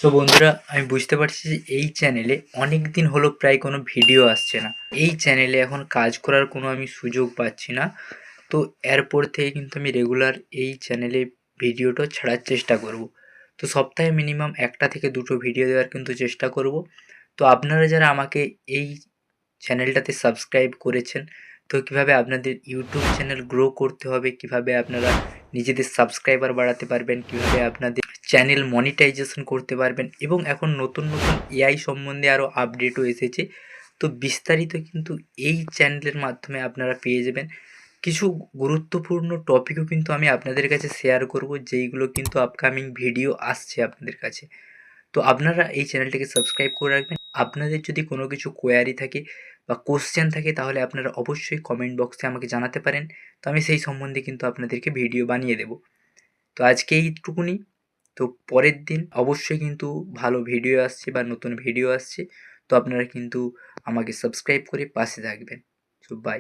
So বন্ধুরা, আমি বুঝতে পারছি যে এই চ্যানেলে অনেক দিন হলো প্রায় কোনো ভিডিও আসছে না। এই চ্যানেলে এখন কাজ করার কোনো আমি সুযোগ পাচ্ছি না। তো এরপর থেকে কিন্তু আমি রেগুলার এই চ্যানেলে ভিডিওটা ছাড়ার চেষ্টা করব। তো সপ্তাহে মিনিমাম 1টা থেকে 2টো ভিডিও দেওয়ার কিন্তু চেষ্টা করব। তো আপনারা যারা আমাকে এই চ্যানেলটাতে সাবস্ক্রাইব করেছেন, তো কীভাবে আপনাদের ইউটিউব চ্যানেল গ্রো করতে হবে, কীভাবে আপনারা নিজেদের সাবস্ক্রাইবার বাড়াতে পারবেন, কীভাবে আপনাদের চ্যানেল মনিটাইজেশন করতে পারবেন এবং এখন নতুন নতুন এআই সম্বন্ধে আরও আপডেটও এসেছে। তো বিস্তারিত কিন্তু এই চ্যানেলের মাধ্যমে আপনারা পেয়ে যাবেন। কিছু গুরুত্বপূর্ণ টপিকও কিন্তু আমি আপনাদের কাছে শেয়ার করব, যেইগুলো কিন্তু আপকামিং ভিডিও আসছে আপনাদের কাছে। তো আপনারা এই চ্যানেলটিকে সাবস্ক্রাইব করে রাখবেন। আপনাদের যদি কোনো কিছু কোয়ারি থাকে বা কোশ্চেন থাকে, তাহলে আপনারা অবশ্যই কমেন্ট বক্সে আমাকে জানাতে পারেন। তো আমি সেই সম্বন্ধে কিন্তু আপনাদেরকে ভিডিও বানিয়ে দেব। তো আজকে এইটুকুনি। তো পরের দিন অবশ্যই কিন্তু ভালো ভিডিও আসছে বা নতুন ভিডিও আসছে। তো আপনারা কিন্তু আমাকে সাবস্ক্রাইব করে পাশে থাকবেন। So by.